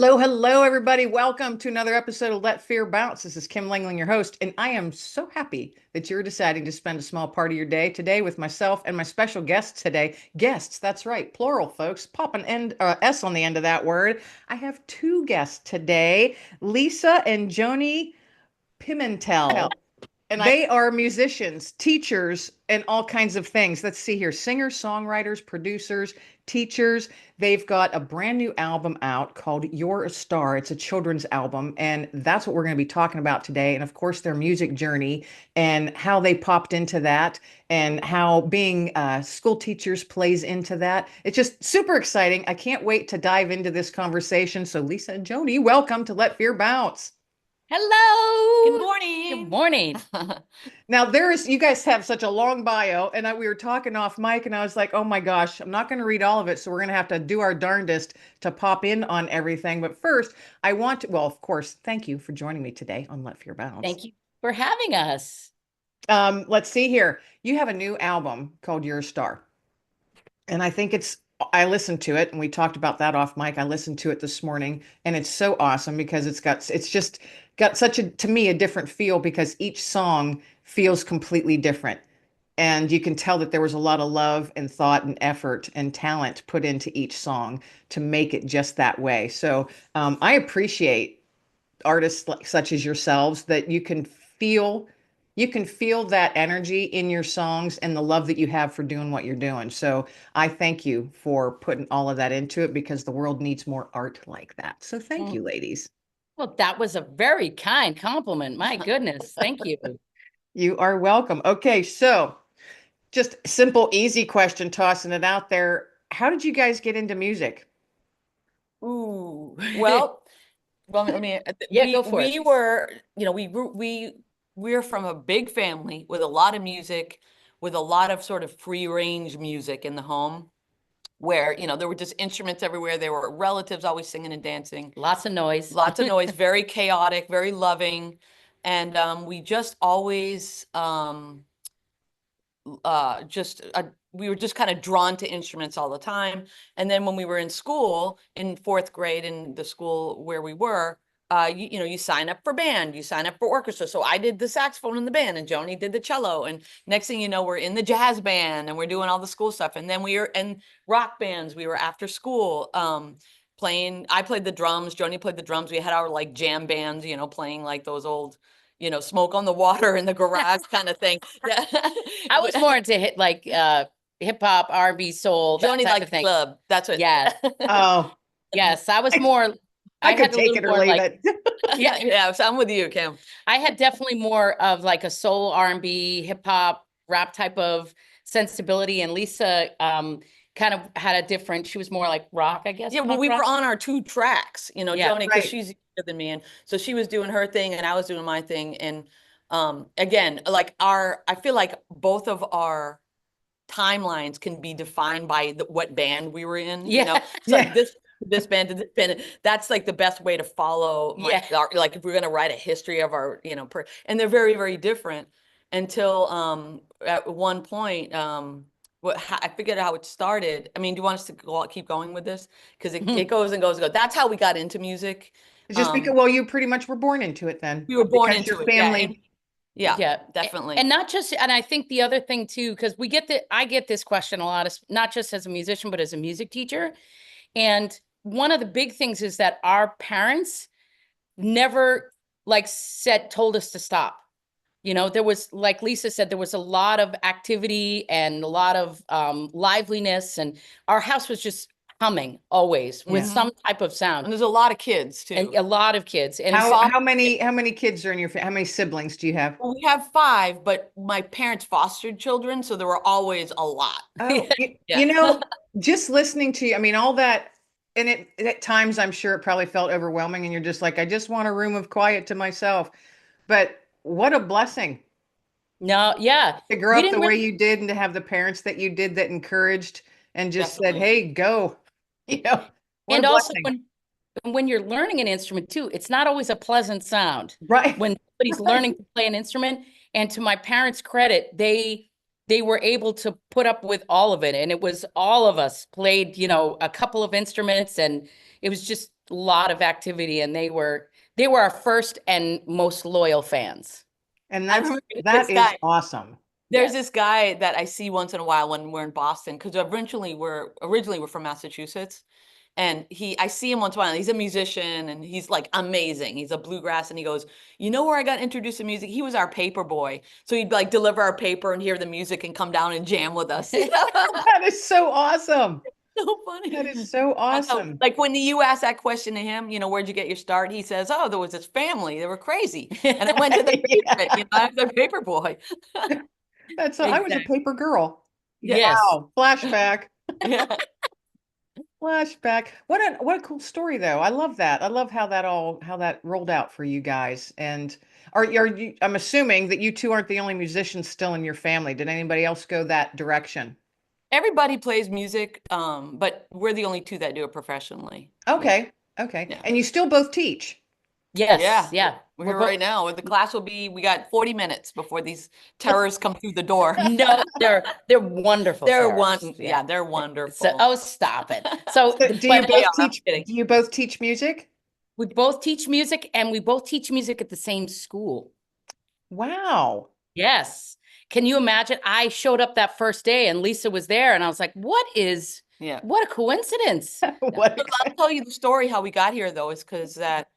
Hello, hello, everybody. Welcome to another episode of Let Fear Bounce. This is Kim Langling, your host, and I am so happy that you're deciding to spend a small part of your day today with myself and my special guests today. Guests, that's right, plural, folks. Pop an S on the end of that word. I have two guests today, Lisa and Joanie Pimentel. And they are musicians, teachers, and all kinds of things. Let's see here. Singers, songwriters, producers, teachers. They've got a brand new album out called You're a Star. It's a children's album. And that's what we're going to be talking about today. And of course, their music journey and how they popped into that and how being school teachers plays into that. It's just super exciting. I can't wait to dive into this conversation. So Lisa and Joanie, welcome to Let Fear Bounce. Hello. Good morning. Good morning. Now you guys have such a long bio, and we were talking off mic, and I was like, oh my gosh, I'm not going to read all of it, so we're going to have to do our darndest to pop in on everything. But first, well, of course, thank you for joining me today on Let Fear Bounce. Thank you for having us. Let's see here. You have a new album called You're a Star, and I listened to it, and we talked about that off mic. I listened to it this morning, and it's so awesome because it's just got such to me, a different feel because each song feels completely different. And you can tell that there was a lot of love and thought and effort and talent put into each song to make it just that way. So I appreciate artists such as yourselves that you can feel that energy in your songs and the love that you have for doing what you're doing. So I thank you for putting all of that into it because the world needs more art like that. So thank you, ladies. Well, that was a very kind compliment. My goodness. Thank you. You are welcome. Okay, so just simple, easy question, tossing it out there. How did you guys get into music? Ooh, well, I mean, Yeah, go for it. we were, we're from a big family with a lot of music, with a lot of sort of free range music in the home where, there were just instruments everywhere. There were relatives always singing and dancing. Lots of noise. Lots of noise, very chaotic, very loving. And we just always we were just kind of drawn to instruments all the time. And then when we were in school in fourth grade in the school where we were, you sign up for band, you sign up for orchestra. So I did the saxophone in the band and Joanie did the cello. And next thing you know, we're in the jazz band and we're doing all the school stuff. And then we were in rock bands. We were after school playing. I played the drums. Joanie played the drums. We had our like jam bands, playing like those old, Smoke on the Water in the garage kind of thing. I was more into hip hop, R&B, soul, that Joanie type liked of thing. club. That's what. Yeah. Oh, Yes, I was more. I could take it or leave it. Yeah. So I'm with you, Kim. I had definitely more of like a soul, R&B, hip hop, rap type of sensibility, and Lisa kind of had a different. She was more like rock, I guess. Yeah, well, we were on our two tracks, Joanie, because right. she's younger than me, and so she was doing her thing, and I was doing my thing, and again, like I feel like both of our timelines can be defined by what band we were in. So this band did this band. That's like the best way to follow. Like if we're gonna write a history of our, and they're very, very different until at one point. I figured out how it started. I mean, do you want us to keep going with this? Because it goes and goes and goes. That's how we got into music. It's just because, you pretty much were born into it then. We were born because into your it. family. Yeah, definitely. And not just, and I think the other thing too, because I get this question a lot, not just as a musician, but as a music teacher. And one of the big things is that our parents never told us to stop. There was, like Lisa said, there was a lot of activity and a lot of liveliness, and our house was just humming always with some type of sound. And there's a lot of kids too. And a lot of kids. And how many kids are in your family? How many siblings do you have? Well, we have 5, but my parents fostered children, so there were always a lot. Oh, just listening to you, I mean, all that, and at times I'm sure it probably felt overwhelming, and you're just like, I just want a room of quiet to myself. But what a blessing. No, yeah. To grow up the way you did and to have the parents that you did that encouraged and just said, hey, go. And also when you're learning an instrument too, it's not always a pleasant sound. Right. When somebody's learning to play an instrument, and to my parents' credit, they were able to put up with all of it. And it was all of us played, a couple of instruments, and it was just lot of activity, and they were our first and most loyal fans. And I that remember is awesome. There's this guy that I see once in a while when we're in Boston, because originally we're from Massachusetts. And I see him once in a while. He's a musician and he's like amazing. He's a bluegrass, and he goes, you know where I got introduced to music? He was our paper boy. So he'd like deliver our paper and hear the music and come down and jam with us. That is so awesome. So funny. That is so awesome. Like when you ask that question to him, you know, where'd you get your start? He says, oh, there was this family. They were crazy. And I went to the basement, you know, I was their paper boy. That's I was a paper girl. Yes. Wow. Flashback. Yeah. Flashback. What a cool story though. I love that. I love how that rolled out for you guys. And are you, I'm assuming that you two aren't the only musicians still in your family. Did anybody else go that direction? Everybody plays music, but we're the only two that do it professionally. Okay. Okay. Yeah. And you still both teach? Yes. Yeah. We're here right now. The class will be, we got 40 minutes before these terrorists come through the door. No, they're wonderful. They're terrorists. they're wonderful. So, oh, stop it. So, do you both teach music? We both teach music, and we both teach music at the same school. Wow. Yes. Can you imagine? I showed up that first day and Lisa was there, and I was like, what a coincidence. I'll tell you the story how we got here though, is because that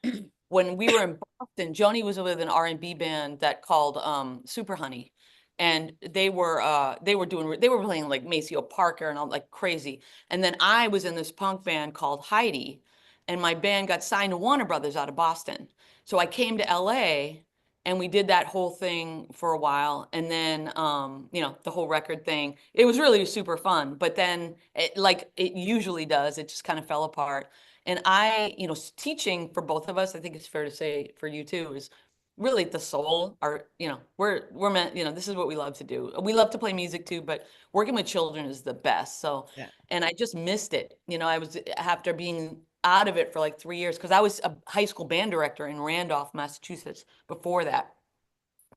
when we were in Boston, Joanie was with an R&B band that called Super Honey. And they were playing like Maceo Parker and all like crazy. And then I was in this punk band called Heidi, and my band got signed to Warner Brothers out of Boston. So I came to LA and we did that whole thing for a while. And then, you know, the whole record thing, it was really super fun. But then like it usually does, it just kind of fell apart. And you know, teaching for both of us, I think it's fair to say for you too, is really the soul. You know, we're meant, you know, this is what we love to do. We love to play music too, but working with children is the best. So, yeah. And I just missed it. You know, I was, after being out of it for like 3 years, because I was a high school band director in Randolph, Massachusetts before that.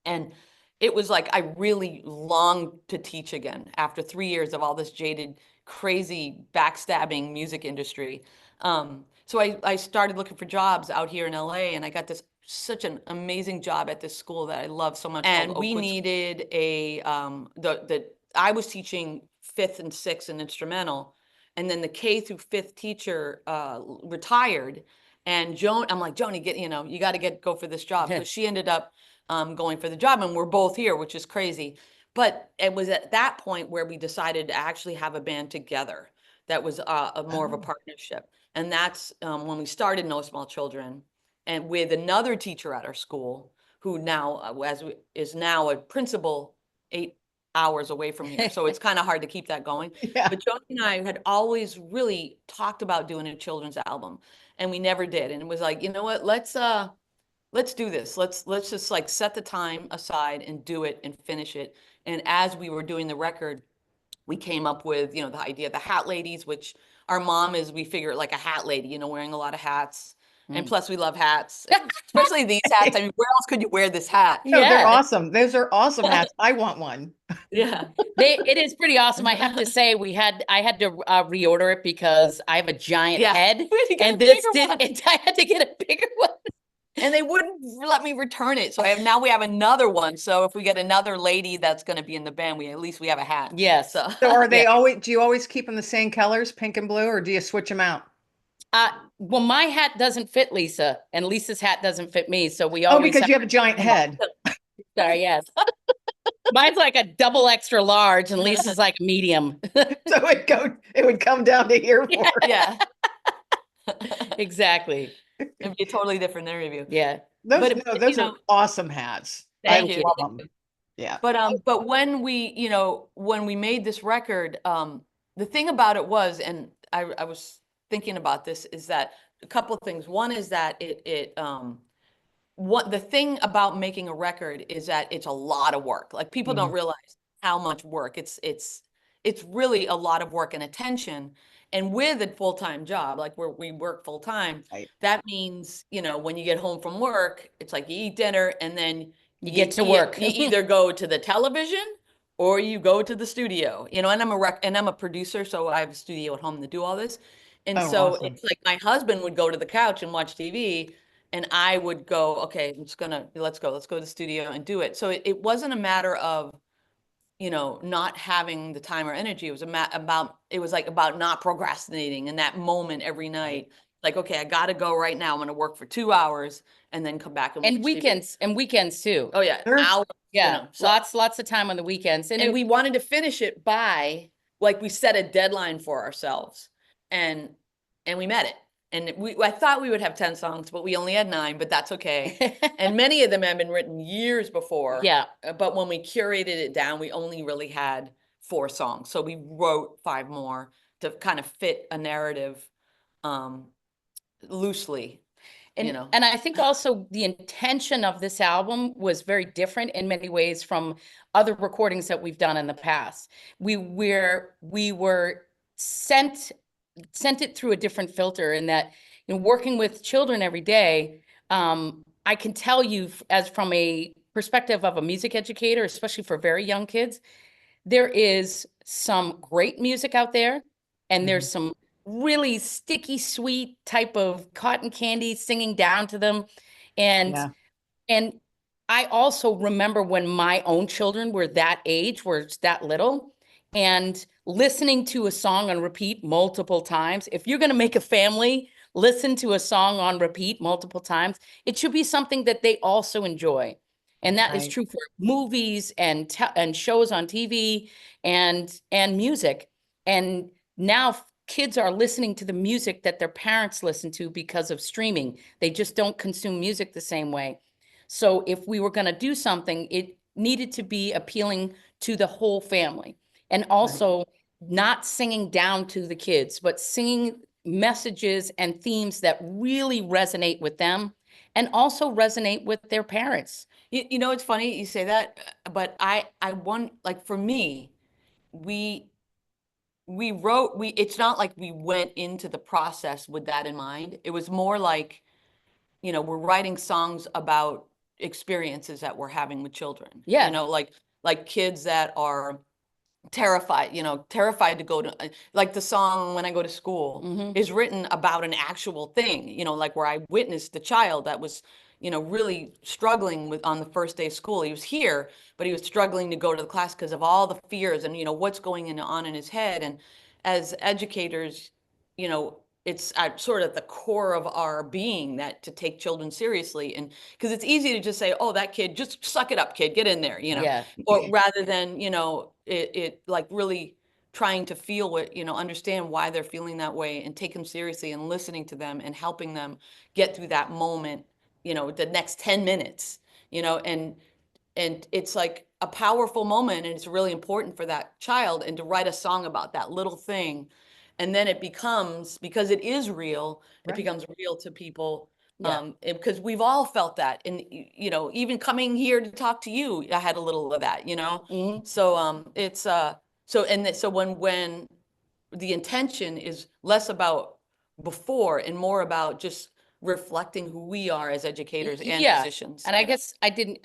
And it was like, I really longed to teach again after 3 years of all this jaded, crazy, backstabbing music industry. So I started looking for jobs out here in LA, and I got such an amazing job at this school that I love so much. And we needed I was teaching 5th and 6th and instrumental, and then the K through 5th teacher retired. And I'm like, Joanie, you got to go for this job. So she ended up going for the job, and we're both here, which is crazy. But it was at that point where we decided to actually have a band together. That was more of a partnership. And that's when we started No Small Children, and with another teacher at our school who now is now a principal 8 hours away from here. So it's kind of hard to keep that going. Yeah. But Joanie and I had always really talked about doing a children's album, and we never did. And it was like, you know what, let's do this. Let's just like set the time aside and do it and finish it. And as we were doing the record, we came up with, you know, the idea of the hat ladies, which our mom is, we figure like a hat lady, you know, wearing a lot of hats. And plus we love hats, especially these hats. I mean, where else could you wear this hat? No, they're awesome. Those are awesome hats. I want one. Yeah. It is pretty awesome. I have to say I had to reorder it because I have a giant head, and I had to get a bigger one. And they wouldn't let me return it. So now we have another one. So if we get another lady that's going to be in the band, at least we have a hat. Yes. So are they do you always keep them the same colors, pink and blue, or do you switch them out? Well, my hat doesn't fit Lisa, and Lisa's hat doesn't fit me. So we always because you have a giant head. Sorry, yes. Mine's like a double extra large, and Lisa's like medium. So it would come down to here. Yeah. Exactly. It'd be a totally different interview. Yeah. Those are awesome hats. Thank you. Love them. Yeah. But when we made this record, the thing about it was, and I was thinking about this, is that a couple of things. One is that what the thing about making a record is that it's a lot of work. Like people don't realize how much work it's really a lot of work and attention. And with a full-time job, like where we work full-time, that means, you know, when you get home from work, it's like you eat dinner and then you get to work. You either go to the television or you go to the studio, you know, and I'm a producer, so I have a studio at home to do all this. And Oh, so awesome. it's like my husband would go to the couch and watch TV, and I would go, okay, let's go to the studio and do it. So it wasn't a matter of, not having the time or energy. It was about not procrastinating in that moment every night. Like, okay, I got to go right now. I'm going to work for 2 hours and then come back and watch And TV. weekends too. Oh yeah, Sure. hours, Yeah, so, lots of time on the weekends. and we wanted to finish it by, like, we set a deadline for ourselves, and we met it. And I thought we would have 10 songs, but we only had 9, but that's okay. And many of them had been written years before. Yeah. But when we curated it down, we only really had 4 songs. So we wrote 5 more to kind of fit a narrative loosely, And I think also the intention of this album was very different in many ways from other recordings that we've done in the past. We were sent it through a different filter, in that, working with children every day, I can tell you, as from a perspective of a music educator, especially for very young kids, there is some great music out there, and there's some really sticky, sweet type of cotton candy singing down to them. And Yeah. and I also remember when my own children were that age, were that little, and listening to a song on repeat multiple times. If you're going to make a family listen to a song on repeat multiple times, it should be something that they also enjoy. And that is Right. true for movies and shows on TV and music. And now kids are listening to the music that their parents listen to because of streaming. They just don't consume music the same way. So if we were going to do something, it needed to be appealing to the whole family, and also not singing down to the kids, but singing messages and themes that really resonate with them and also resonate with their parents. It's funny you say that, but I want, like, for me, we it's not like we went into the process with that in mind. It was more like, we're writing songs about experiences that we're having with children. Yeah. Like kids that are terrified to go to, like the song When I Go to School is written about an actual thing, like where I witnessed the child that was, really struggling on the first day of school. He was here, but he was struggling to go to the class because of all the fears and, what's going on in his head. And as educators, it's at sort of the core of our being that to take children seriously. And because it's easy to just say, oh, that kid, just suck it up, kid, get in there, Yeah. or rather than, it like really trying to feel what, understand why they're feeling that way and take them seriously and listening to them and helping them get through that moment, the next 10 minutes, and it's like a powerful moment, and it's really important for that child, and to write a song about that little thing. And then it becomes, because it is real, it becomes real to people. Because we've all felt that. And, even coming here to talk to you, I had a little of that, So it's so when the intention is less about before and more about just reflecting who we are as educators and musicians. And I guess I didn't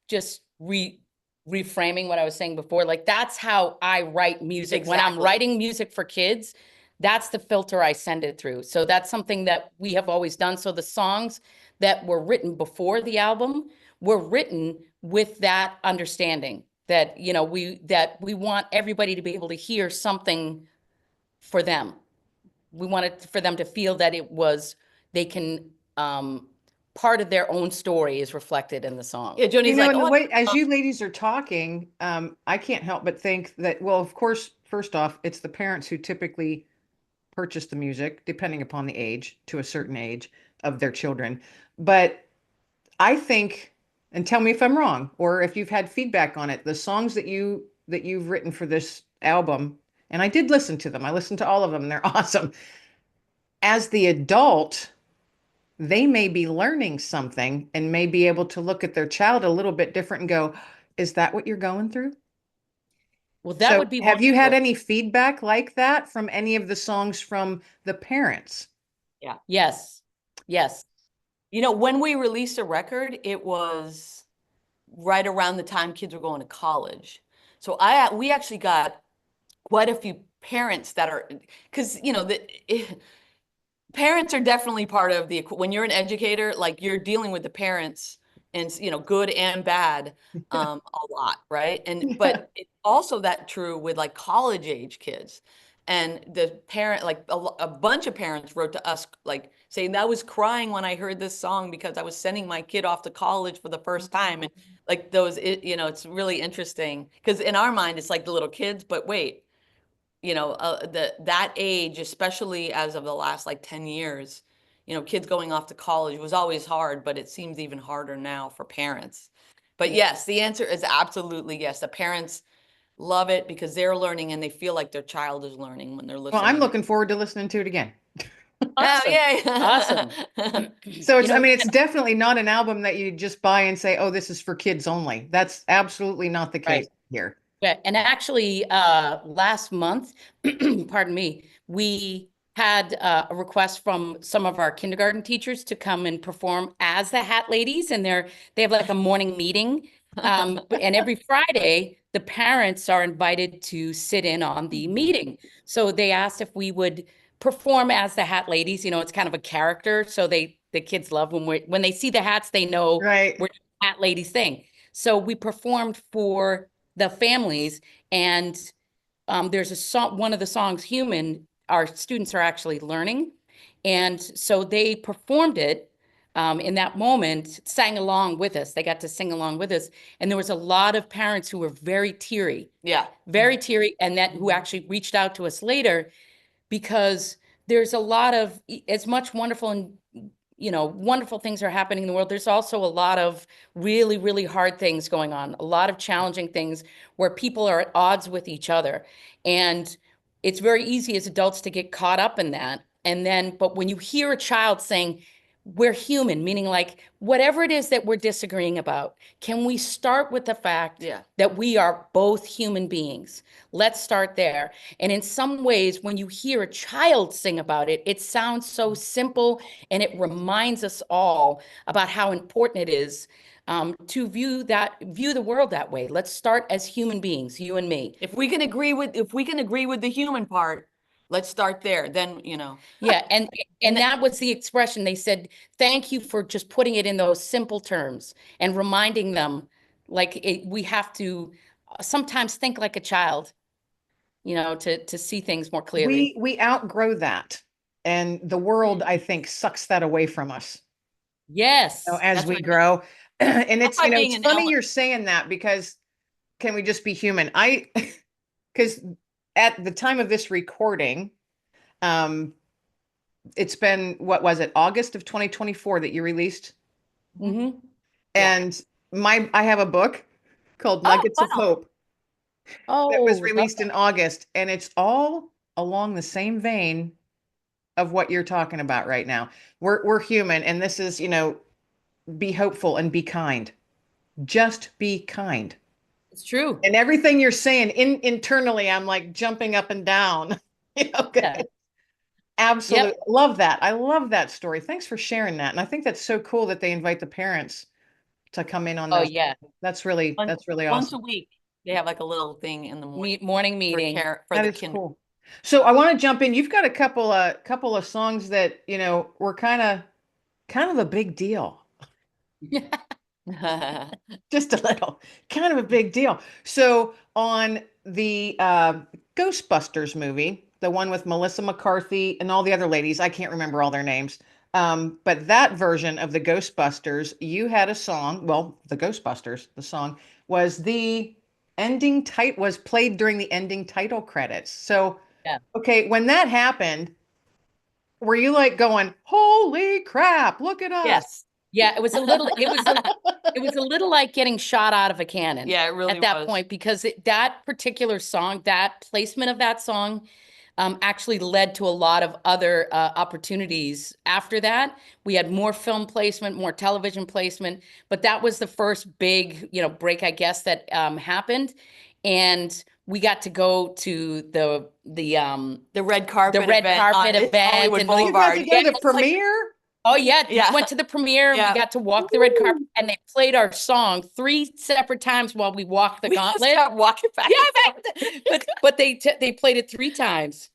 just reframing what I was saying before. Like, that's how I write music. When I'm writing music for kids, that's the filter I send it through. So that's something that we have always done. So the songs that were written before the album were written with that understanding that, we want everybody to be able to hear something for them. We wanted for them to feel that they can, part of their own story is reflected in the song. Yeah, Joanie's like, and the way, as you ladies are talking, I can't help but think that, well, of course, first off, it's the parents who typically purchase the music, depending upon the age, to a certain age of their children. But I think, and tell me if I'm wrong, or if you've had feedback on it, the songs that you've written for this album, and I did listen to them. I listened to all of them, and they're awesome. As the adult, they may be learning something and may be able to look at their child a little bit different and go, is that what you're going through? Well, that So would be have you had wonderful. any feedback like that from any of the songs from the parents? Yeah. Yes. Yes. When we released a record, it was right around the time kids were going to college. So we actually got quite a few parents that are, because Parents are definitely part of when you're an educator, like you're dealing with the parents and, good and bad, a lot, right? But it's also that true with like college age kids. And the parent, like a bunch of parents wrote to us, like saying, I was crying when I heard this song because I was sending my kid off to college for the first time. And like it's really interesting because in our mind, it's like the little kids, but wait, that age, especially as of the last like 10 years, kids going off to college was always hard, but it seems even harder now for parents. But yes, the answer is absolutely yes. The parents love it because they're learning and they feel like their child is learning when they're listening. Well, I'm looking forward to listening to it again. Awesome. Yay. Awesome. So I mean, it's definitely not an album that you just buy and say, oh, this is for kids only. That's absolutely not the case here. Yeah, and actually, last month, pardon me, we had a request from some of our kindergarten teachers to come and perform as the Hat Ladies, and they have like a morning meeting. And every Friday, the parents are invited to sit in on the meeting. So they asked if we would perform as the Hat Ladies. It's kind of a character, so the kids love when they see the hats, they know Right. we're doing the Hat Ladies thing. So we performed for the families, and there's a song, one of the songs, Human, our students are actually learning, and so they performed it in that moment, sang along with us. They got to sing along with us, and there was a lot of parents who were very teary, very teary, and who actually reached out to us later, because there's a lot of, as much wonderful and wonderful things are happening in the world, there's also a lot of really, really hard things going on, a lot of challenging things where people are at odds with each other. And it's very easy as adults to get caught up in that. But when you hear a child saying, we're human, meaning like whatever it is that we're disagreeing about, can we start with the fact that we are both human beings? Let's start there. And in some ways, when you hear a child sing about it, it sounds so simple, and it reminds us all about how important it is to view the world that way. Let's start as human beings, you and me. If we can agree with the human part, let's start there. Then, Yeah, and that was the expression. They said, thank you for just putting it in those simple terms and reminding them, like we have to sometimes think like a child, to see things more clearly. We outgrow that, and the world, I think, sucks that away from us. Yes, as we grow. And it's funny you're saying that, because can we just be human? Because at the time of this recording, it's been, what was it, August of 2024 that you released? Mm-hmm. And I have a book called Nuggets of Hope that was released in August, and it's all along the same vein of what you're talking about right now. We're human, and this is, be hopeful and be kind. Just be kind. It's true. And everything you're saying internally, I'm like jumping up and down. Okay. Absolutely. Yep. Love that. I love that story. Thanks for sharing that. And I think that's so cool that they invite the parents to come in on those. Oh yeah. That's really awesome. Once a week, they have like a little thing in the morning meeting for that the is cool. So I want to jump in. You've got a couple of songs that, were kind of a big deal. Just a little, kind of a big deal. So on the Ghostbusters movie, the one with Melissa McCarthy and all the other ladies, I can't remember all their names. But that version of the Ghostbusters, you had a song. Well, the Ghostbusters, the song was was played during the ending title credits. So, okay, when that happened, were you like going, "Holy crap, look at us"? Yes. Yeah, it was a little like getting shot out of a cannon. Yeah, it really at that point, because that particular song, that placement of that song, actually led to a lot of other opportunities after that. We had more film placement, more television placement, but that was the first big, break, I guess, that happened. And we got to go to the red carpet event Hollywood Boulevard. You got to go to the premiere. Oh yeah, went to the premiere. Yeah. We got to walk the red carpet, and they played our song 3 separate times while we walked the gauntlet. Just walking back. Yeah, but they played it 3 times.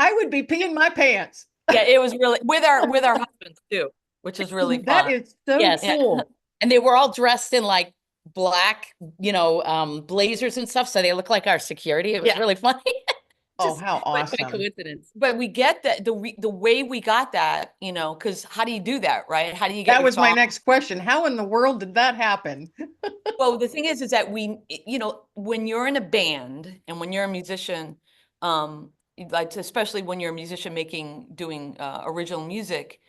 I would be peeing my pants. Yeah, it was really with our husbands too, which is really That fun. is so Yes. cool. And they were all dressed in like black, blazers and stuff. So they look like our security. It was Yeah. really funny. Oh, Just how by awesome. coincidence. But we get that the way we got that, because how do you do that, right? How do you get That your was my song? next question. How in the world did that happen? Well, the thing is that when you're in a band and when you're a musician, like especially when you're a musician doing original music,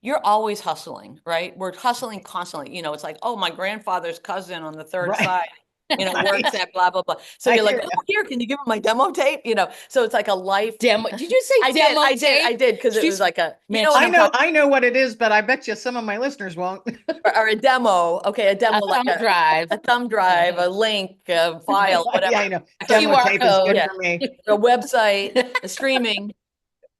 you're always hustling, right? We're hustling constantly. It's like, oh, my grandfather's cousin on the third Right. side, Right. works at blah, blah, blah. So I you're like, hear oh, here, can you give him my demo tape? So it's like a life. Demo. Did you say demo I did, because it was like Man, what I I'm know, talking I know what it is, but I bet you some of my listeners won't. or a demo. Okay, a demo a like thumb drive. a thumb drive, a link, a file, whatever. Yeah, I know. A Demo QR tape is good code. for me. A website, a streaming.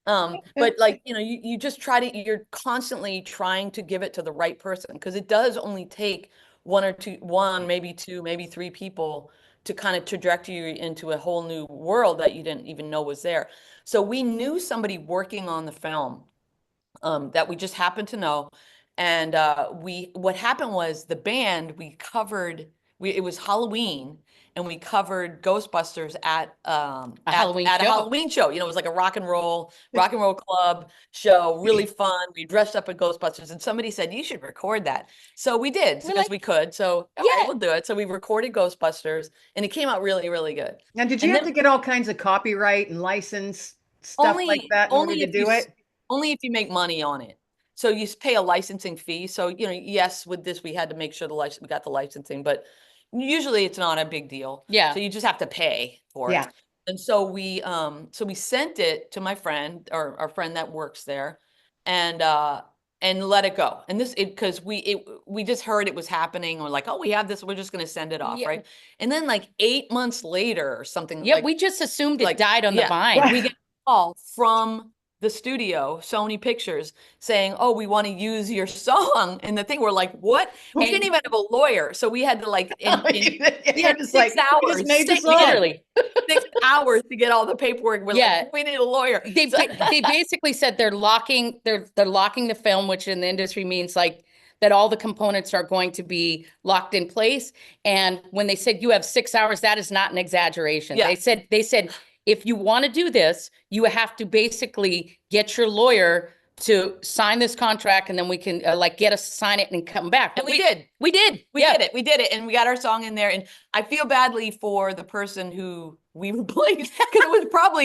But like, you just you're constantly trying to give it to the right person, because it does only take one, maybe two, maybe three people to kind of trajectory you into a whole new world that you didn't even know was there. So we knew somebody working on the film, that we just happened to know. And what happened was the band we covered, it was Halloween, and we covered Ghostbusters at A at Halloween a show. Halloween show. It was like a rock and roll club show, really fun. We dressed up at Ghostbusters, and somebody said you should record that. So we did, We're because like, we could. So okay, yeah. we'll do it. So we recorded Ghostbusters, and it came out really, really good. Now, did you And have then to get all kinds of copyright and license stuff like that in order to do it? only if you make money on it. So you pay a licensing fee. So, yes, with this, we had to make sure we got the licensing, but usually it's not a big deal. Yeah. So you just have to pay for Yeah. it. And so we sent it to my friend, or our friend that works there, and let it go. And because we just heard it was happening. We're like, oh, we have this, we're just going to send it off. Yeah. Right. And then like 8 months later or something. Yeah, like, we just assumed it like, died on the yeah. vine. We get a call from the studio, Sony Pictures, saying, oh, we want to use your song. And the thing, we're like, what? We didn't even have a lawyer. So we had to we had Just 6 like, we hours, just made the song. Literally. 6 hours to get all the paperwork. We're Yeah. like, we need a lawyer. They basically said they're locking the film, which in the industry means like that all the components are going to be locked in place. And when they said you have 6 hours, that is not an exaggeration. Yeah. They said if you want to do this, you have to basically get your lawyer to sign this contract, and then we can get us to sign it and come back. And we did. We did. We did it, and we got our song in there. And I feel badly for the person who we replaced, because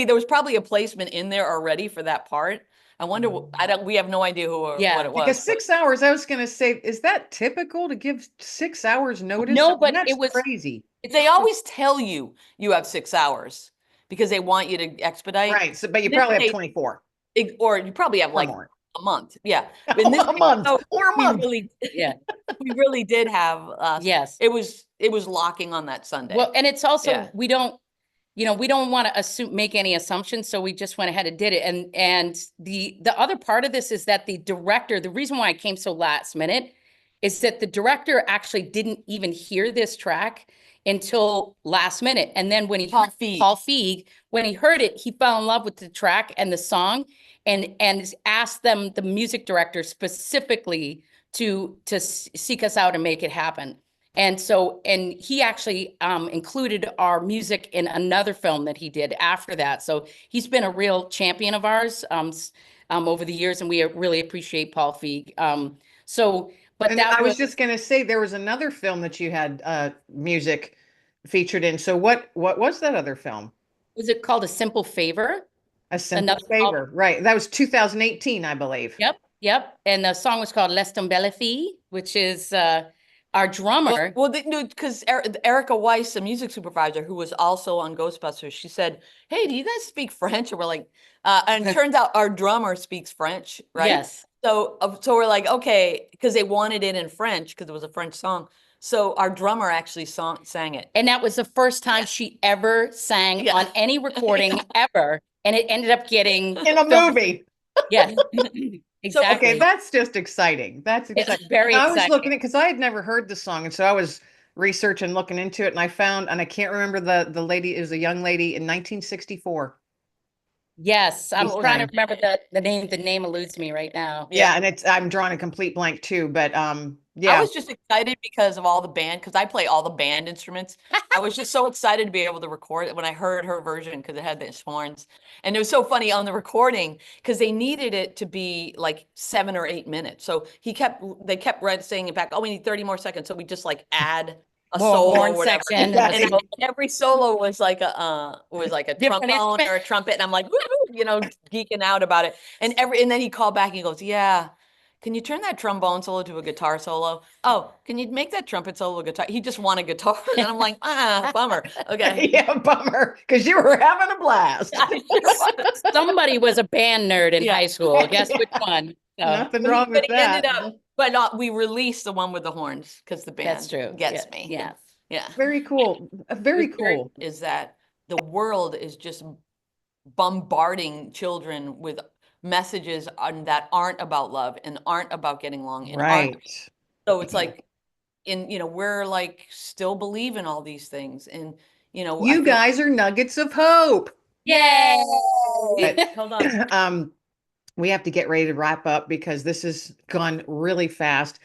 there was probably a placement in there already for that part. I wonder. We have no idea what it was. Because 6 hours, I was going to say, is that typical to give 6 hours notice? No, I mean, but that's it was crazy. They always tell you have 6 hours because they want you to expedite. Right. So, but you probably have 24. Or you probably have like more. a month. Yeah. A month. Or a month. We really did have. Yes. It was locking on that Sunday. Well, and it's also we don't want to make any assumptions, so we just went ahead and did it. And the other part of this is that the director, the reason why it came so last minute, is that the director actually didn't even hear this track until last minute. And then when Paul Feig, when he heard it, he fell in love with the track and the song, and asked the music director specifically to seek us out and make it happen. And he actually included our music in another film that he did after that. So he's been a real champion of ours over the years, and we really appreciate Paul Feig. But I was just going to say, there was another film that you had music featured in. So what was that other film? Was it called A Simple Favor? A Simple Favor, right. That was 2018, I believe. Yep. And the song was called Les Tombes Filles, which is our drummer. Well, because Erica Weiss, the music supervisor, who was also on Ghostbusters, she said, hey, do you guys speak French? And we're like, and it turns out our drummer speaks French, right? Yes. So we're like, okay, because they wanted it in French because it was a French song. So our drummer actually sang it. And that was the first time she ever sang on any recording ever. And it ended up getting in a movie. Yes. Exactly. Okay, that's just exciting. That's exciting. It's very exciting. I was looking at, because I had never heard the song, and so I was researching, looking into it, and I found, and I can't remember the lady, it was a young lady in 1964. Yes, I'm Each trying to time. remember the name. The name eludes me right now. Yeah, and I'm drawing a complete blank too, but I yeah. was just excited because of all the band, because I play all the band instruments. I was just so excited to be able to record it when I heard her version because it had the horns. And it was so funny on the recording because they needed it to be like 7 or 8 minutes. So they kept saying it back, oh, we need 30 more seconds. So we just like add a More solo horn or whatever. section Yeah, and And every solo was like a different trombone instrument. or a trumpet. And I'm like, woo, geeking out about it. And then he called back and he goes, yeah. Can you turn that trombone solo to a guitar solo? Oh, can you make that trumpet solo a guitar? He just wanted guitar. And I'm like, bummer. Okay. yeah, bummer, because you were having a blast. Somebody was a band nerd in Yeah. high school. Guess Yeah. which one? So Nothing wrong with But he ended that. up, but not, we released the one with the horns because the that's band true. gets Yeah. me. Yes. Yeah. Very cool. Very cool. Is that the world is just bombarding children with messages that aren't about love and aren't about getting along and aren't. Right. So it's like, we're like still believe in all these things. And, I You feel, guys are nuggets of hope. Yay! But hold on. we have to get ready to wrap up because this has gone really fast.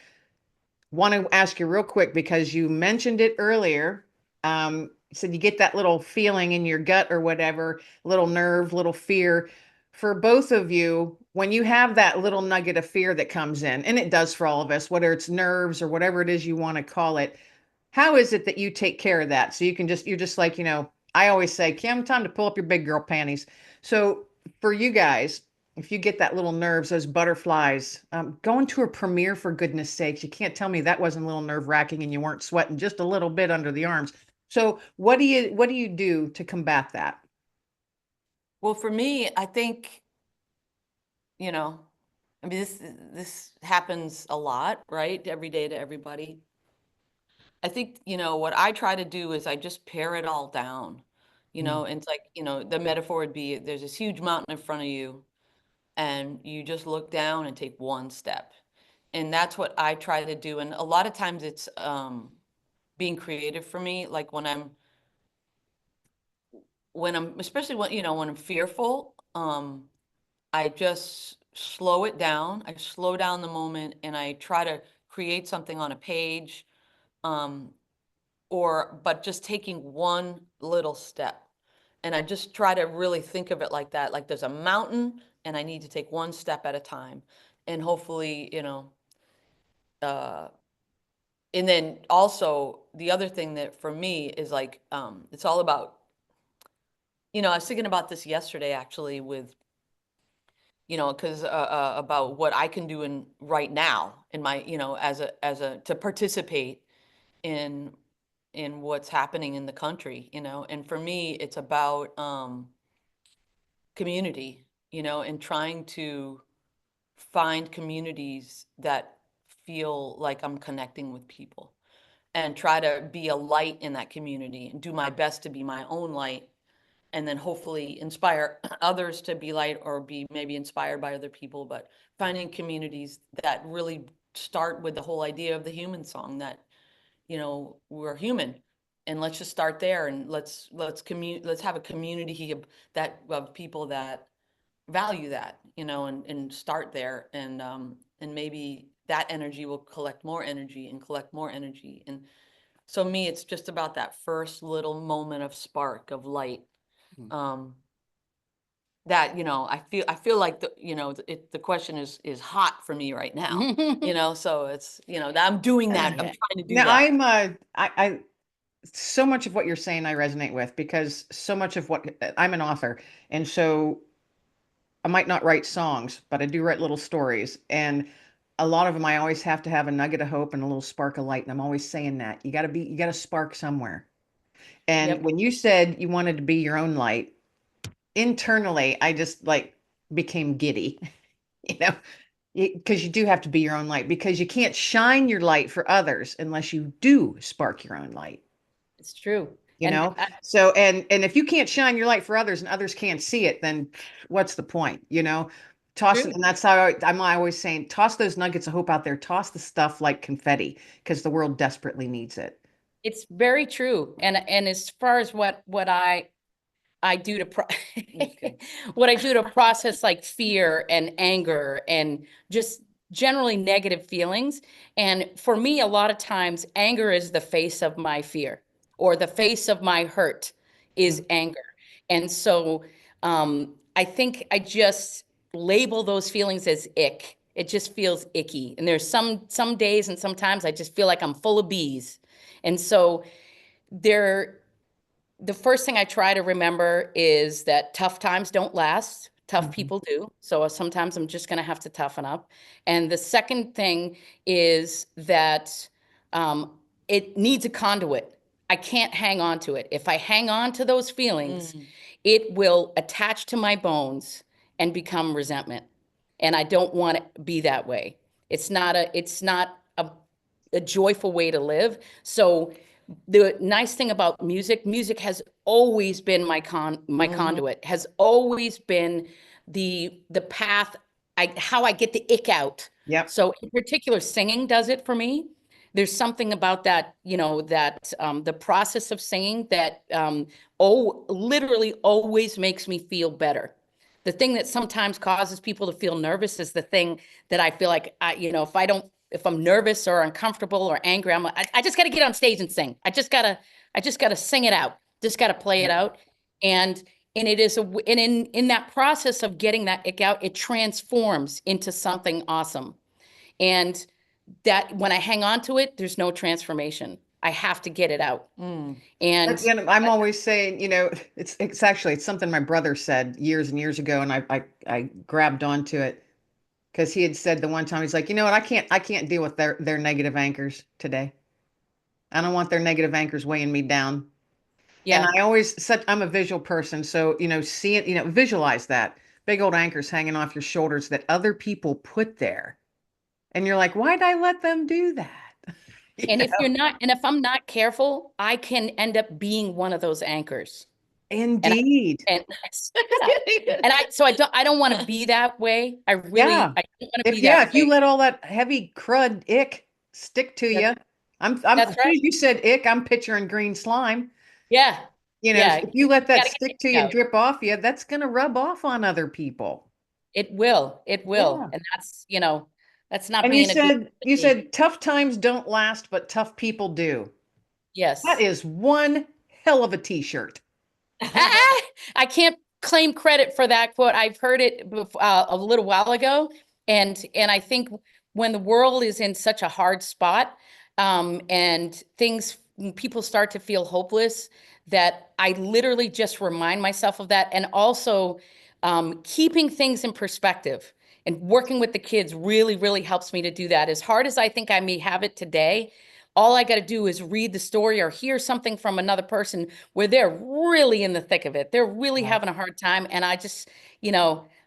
Want to ask you real quick because you mentioned it earlier. You said you get that little feeling in your gut or whatever, little nerve, little fear. For both of you, when you have that little nugget of fear that comes in, and it does for all of us, whether it's nerves or whatever it is you want to call it, how is it that you take care of that? So you're just like, I always say, Kim, time to pull up your big girl panties. So for you guys, if you get that little nerves, those butterflies, going to a premiere, for goodness sakes, you can't tell me that wasn't a little nerve wracking and you weren't sweating just a little bit under the arms. So what do you do to combat that? Well, for me, I think, I mean, this happens a lot, right? Every day to everybody. I think, what I try to do is I just pare it all down, and it's like, the metaphor would be there's this huge mountain in front of you and you just look down and take one step. And that's what I try to do. And a lot of times it's being creative for me, like when I'm especially when I'm fearful, I just slow it down. I slow down the moment and I try to create something on a page, um, but just taking one little step. And I just try to really think of it like that, like there's a mountain and I need to take one step at a time. And hopefully, uh, and then also the other thing that for me is like, it's all about, I was thinking about this yesterday actually with, because about what I can do in right now in my, as a to participate in what's happening in the country, and for me it's about community, and trying to find communities that feel like I'm connecting with people and try to be a light in that community and do my best to be my own light and then hopefully inspire others to be light or be maybe inspired by other people, but finding communities that really start with the whole idea of the human song that, we're human and let's just start there and let's have a community of people that value that, and start there and maybe that energy will collect more energy and collect more energy. And so me, it's just about that first little moment of spark of light. Um, that, I feel like the question is hot for me right now, so it's, that I'm doing that. I'm trying to do Now that. I so much of what you're saying I resonate with because so much of what I'm an author, and so I might not write songs, but I do write little stories. And a lot of them, I always have to have a nugget of hope and a little spark of light. And I'm always saying that you got to spark somewhere. And Yep. when you said you wanted to be your own light, internally, I just like became giddy, you know, because you do have to be your own light because you can't shine your light for others unless you do spark your own light. It's true. You And know, so and if you can't shine your light for others and others can't see it, then what's the point? Toss it. true. And that's how I'm always saying, toss those nuggets of hope out there, toss the stuff like confetti because the world desperately needs it. It's very true. And as far as what I do to Okay. what I do to process like fear and anger and just generally negative feelings. And for me, a lot of times anger is the face of my fear, or the face of my hurt is anger. And so I think I just label those feelings as ick. It just feels icky. And there's some days and sometimes I just feel like I'm full of bees. And so there the first thing I try to remember is that tough times don't last. Tough people do. So sometimes I'm just going to have to toughen up. And the second thing is that it needs a conduit. I can't hang on to it. If I hang on to those feelings, it will attach to my bones and become resentment. And I don't want it to be that way. It's not a joyful way to live. So the nice thing about music has always been my conduit, has always been the path, how I get the ick out. Yep. So in particular, singing does it for me. There's something about that, that the process of singing that literally always makes me feel better. The thing that sometimes causes people to feel nervous is the thing that I feel like if I'm nervous or uncomfortable or angry, I just got to get on stage and sing. I just got to sing it out. Just got to play it out. And it is in that process of getting that ick out, it transforms into something awesome. And that when I hang on to it, there's no transformation. I have to get it out. And I'm always saying, it's actually, it's something my brother said years and years ago, and I grabbed onto it. Because he had said the one time, he's like, you know what, I can't deal with their negative anchors today. I don't want their negative anchors weighing me down. yeah, And I'm a visual person. So, see it, visualize that. Big old anchors hanging off your shoulders that other people put there. And you're like, why'd I let them do that? and if I'm not careful, I can end up being one of those anchors. Indeed. And I don't want to be that way. I don't want to be that If way. you let all that heavy crud ick stick to you, That's as soon right. as you said ick, I'm picturing green slime. Yeah. Yeah. If you let that Gotta get stick it to you and out. drip off you, that's going to rub off on other people. It will. Yeah. And that's not And you being a good behavior. said tough times don't last, but tough people do. That Yes. is one hell of a t-shirt. I can't claim credit for that quote. I've heard it a little while ago, and I think when the world is in such a hard spot, and when people start to feel hopeless, that I literally just remind myself of that, and also keeping things in perspective and working with the kids really, really helps me to do that. As hard as I think I may have it today, all I got to do is read the story or hear something from another person where they're really in the thick of it. They're really having a hard time. And I just,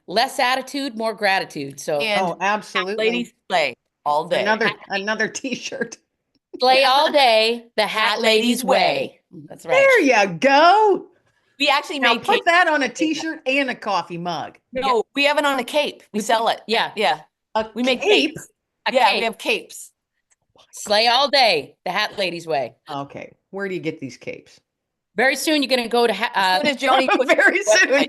less attitude, more gratitude. So And Absolutely. ladies play all day. Another t-shirt. play all day, the hat lady's way. That's right. There you go. We actually Now made put cake. that on a t-shirt and a coffee mug. No, we have it on a cape. We sell it. Yeah. Yeah. We make cape? capes. A Yeah, cape. we have capes. Slay all day, the hat lady's way. Okay. Where do you get these capes? Very soon you're going to go to As soon as Joanie puts Very soon.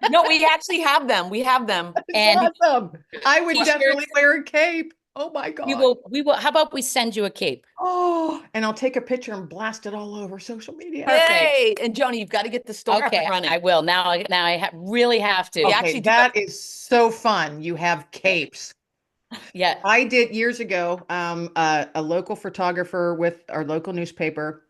No, we actually have them. We have them. And awesome. I would t-shirts. definitely wear a cape. Oh my God. we will, how about we send you a cape? Oh, and I'll take a picture and blast it all over social media. Perfect. Hey, and Joanie, you've got to get the store up Okay, and running. I will. Now I really have to. We Okay, actually do that is so fun. You have capes. Yeah. I did years ago. A local photographer with our local newspaper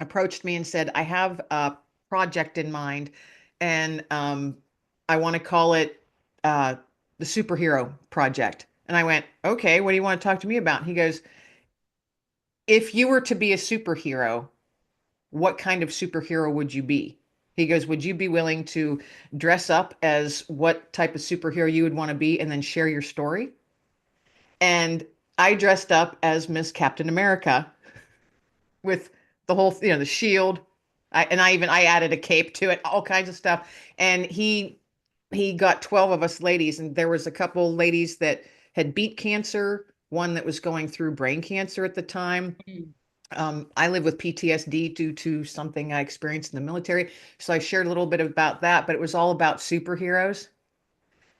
approached me and said, I have a project in mind, and I want to call it the Superhero Project. And I went, okay, what do you want to talk to me about? And he goes, if you were to be a superhero, what kind of superhero would you be? He goes, would you be willing to dress up as what type of superhero you would want to be and then share your story? And I dressed up as Miss Captain America with the whole, the shield. I added a cape to it, all kinds of stuff. And he got 12 of us ladies, and there was a couple ladies that had beat cancer, one that was going through brain cancer at the time. I live with PTSD due to something I experienced in the military. So I shared a little bit about that, but it was all about superheroes.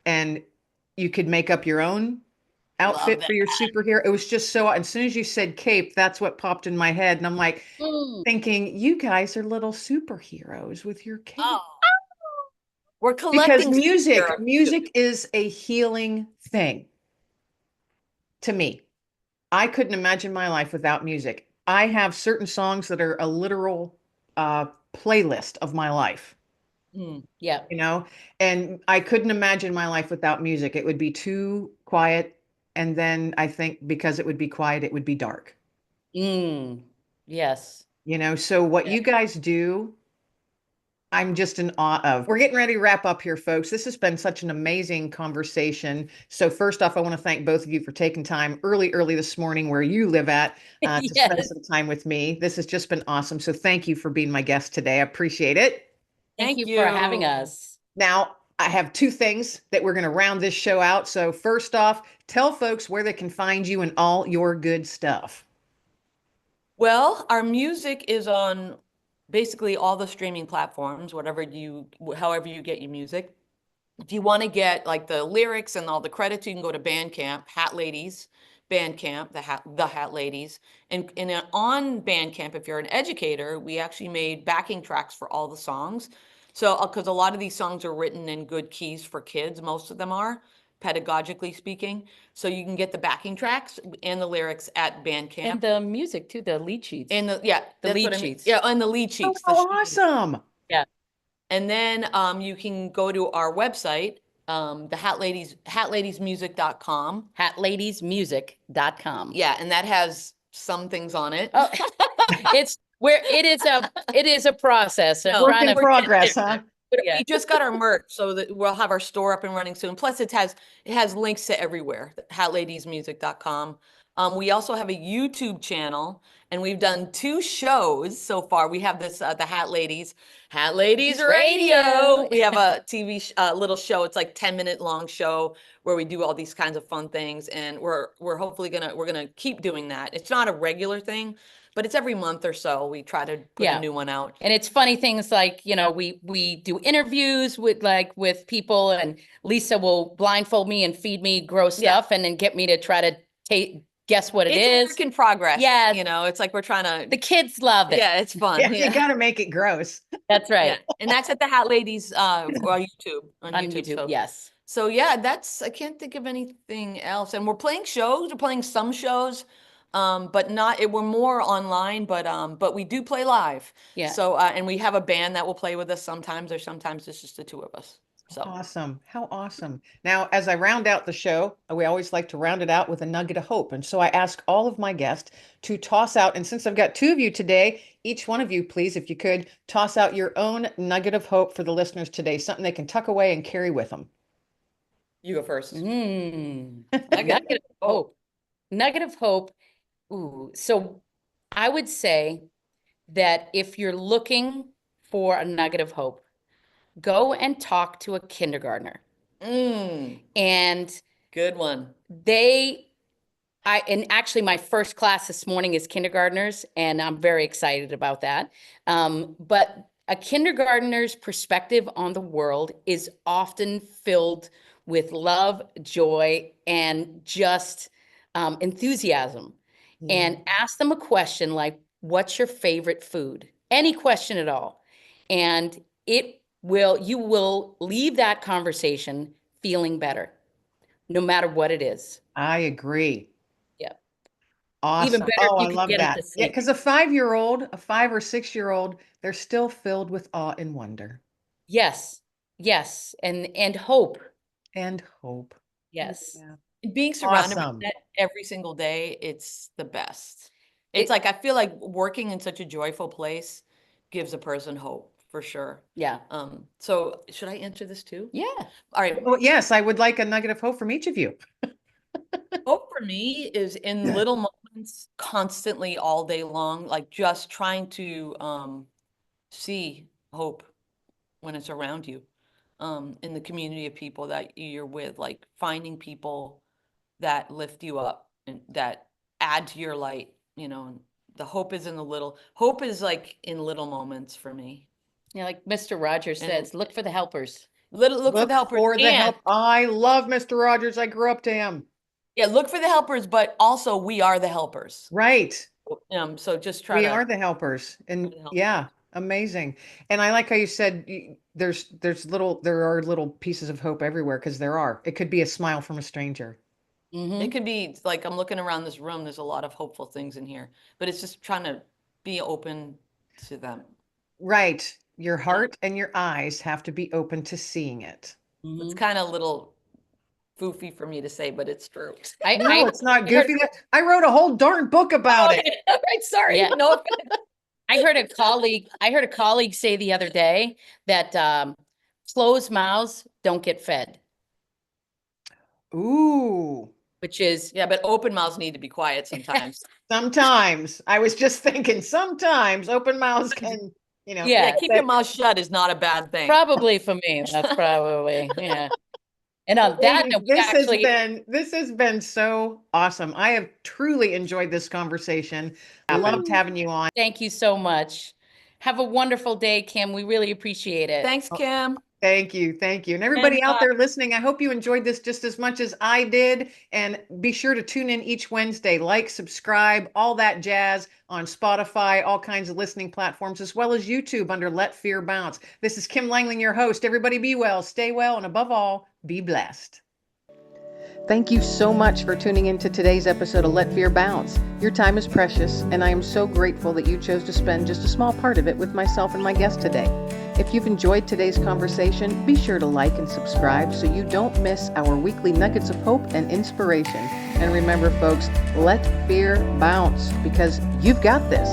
And you could make up your own Love outfit that. for your superhero. It was just so, as soon as you said cape, that's what popped in my head. And I'm like Mm. thinking, you guys are little superheroes with your cape. Oh, we're Because collecting music, superheroes too. music is a healing thing to me. I couldn't imagine my life without music. I have certain songs that are a literal playlist of my life, Yeah. you know, and I couldn't imagine my life without music. It would be too quiet. And then I think because it would be quiet, it would be dark, Yes. you know. So what Yeah. you guys do, I'm just in awe of. We're getting ready to wrap up here, folks. This has been such an amazing conversation. So first off, I want to thank both of you for taking time early this morning where you live at to spend Yes. some time with me. This has just been awesome. So thank you for being my guest today. I appreciate it. Thank you Thank for having you. us. Now, I have two things that we're going to round this show out. So first off, tell folks where they can find you and all your good stuff. Well, our music is on basically all the streaming platforms, however you get your music. If you want to get like the lyrics and all the credits, you can go to Bandcamp, Hat Ladies, Bandcamp, the Hat Ladies. And on Bandcamp, if you're an educator, we actually made backing tracks for all the songs. So, because a lot of these songs are written in good keys for kids, most of them are, pedagogically speaking. So you can get the backing tracks and the lyrics at Bandcamp. And the music too, the lead sheets. And The that's lead what I mean. sheets. Yeah, and the lead Oh, sheets. how The sheet. awesome. Yeah. And then you can go to our website, the hatladiesmusic.com. Hatladiesmusic.com. Yeah, and that has some things on it. Oh, it is a process of No, Work trying in to progress, huh? But Yeah. we just got our merch, so that we'll have our store up and running soon. Plus, it has links to everywhere. Hatladiesmusic.com. We also have a YouTube channel, and we've done 2 shows so far. We have this the Hat Ladies Radio. We have a TV little show. It's like 10-minute long show where we do all these kinds of fun things, and we're hopefully gonna keep doing that. It's not a regular thing, but it's every month or so. We try to put a new one out. And it's funny things like, we do interviews with people, and Lisa will blindfold me and feed me gross stuff and then get me to try to guess what it It's is. a work in progress. Yeah. It's like we're trying to. The kids love it. Yeah, it's fun. Yeah, you got to make it gross. That's right. Yeah. And that's at the Hat Ladies on YouTube. On YouTube, yes. So yeah, I can't think of anything else. And we're playing shows. We're playing some shows, but we're more online, but we do play live. Yeah. So and we have a band that will play with us sometimes, or sometimes it's just the 2 of us. So Awesome. How awesome. Now, as I round out the show, we always like to round it out with a nugget of hope. And so I ask all of my guests to toss out, and since I've got 2 of you today, each one of you, please, if you could, toss out your own nugget of hope for the listeners today, something they can tuck away and carry with them. you go first. Nugget of hope. Nugget of hope. Ooh, so I would say that if you're looking for a nugget of hope, go and talk to a kindergartner. And Good one. and actually my first class this morning is kindergartners, and I'm very excited about that. But a kindergartner's perspective on the world is often filled with love, joy, and just enthusiasm. And ask them a question like, what's your favorite food? Any question at all. And you will leave that conversation feeling better, no matter what it is. I agree. Yeah. Awesome. Even better Oh, if I you could love get 'em that. to Yeah, sing. because a 5-year-old, a 5 or 6-year-old, they're still filled with awe and wonder Yes. Yes. And hope. and hope. Yes. Yeah. Being surrounded by Awesome. that every single day, it's the best. It's like, I feel like working in such a joyful place gives a person hope, for sure. Yeah. So should I answer this too? Yeah. All right. Well, yes, I would like a nugget of hope from each of you. Hope for me is in little moments, constantly all day long, like just trying to see hope when it's around you, in the community of people that you're with, like finding people that lift you up and that add to your light, and the hope is in the little, hope is like in little moments for me. Yeah, like Mr. Rogers And- says, look for the helpers. Look for the helpers. for the and- help. I love Mr. Rogers. I grew up to him. Yeah, look for the helpers, but also we are the helpers. Right. So just try We to. are the helpers. And the helpers. yeah, amazing. And I like how you said there are little pieces of hope everywhere, because there are. It could be a smile from a stranger. Mhm. It could be like, I'm looking around this room, there's a lot of hopeful things in here, but it's just trying to be open to them. Right. Your heart and your eyes have to be open to seeing it. It's Mhm. kind of a little foofy for me to say, but it's true. No, it's not I heard- goofy. I wrote a whole darn book about it. All right, sorry. Yeah. No offense. I heard a colleague say the other day that closed mouths don't get fed, Ooh. which is Yeah, but open mouths need to be quiet sometimes. Sometimes. I was just thinking sometimes open mouths can, Yeah, Yeah, keep say- your mouth shut is not a bad thing. probably for me. That's probably, yeah. And on that Ladies, note, we actually, this has been so awesome. I have truly enjoyed this conversation. I loved having you on. thank you so much. Have a wonderful day, Kim. We really appreciate it. Thanks, Kim. Thank you. Thank you. And everybody out there listening, I hope you enjoyed this just as much as I did. And be sure to tune in each Wednesday, like, subscribe, all that jazz on Spotify, all kinds of listening platforms, as well as YouTube under Let Fear Bounce. This is Kim Langling, your host. Everybody be well, stay well, and above all, be blessed. Thank you so much for tuning into today's episode of Let Fear Bounce. Your time is precious, and I am so grateful that you chose to spend just a small part of it with myself and my guest today. If you've enjoyed today's conversation, be sure to like and subscribe so you don't miss our weekly nuggets of hope and inspiration. And remember, folks, let fear bounce, because you've got this.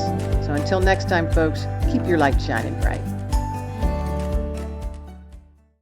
So until next time, folks, keep your light shining bright.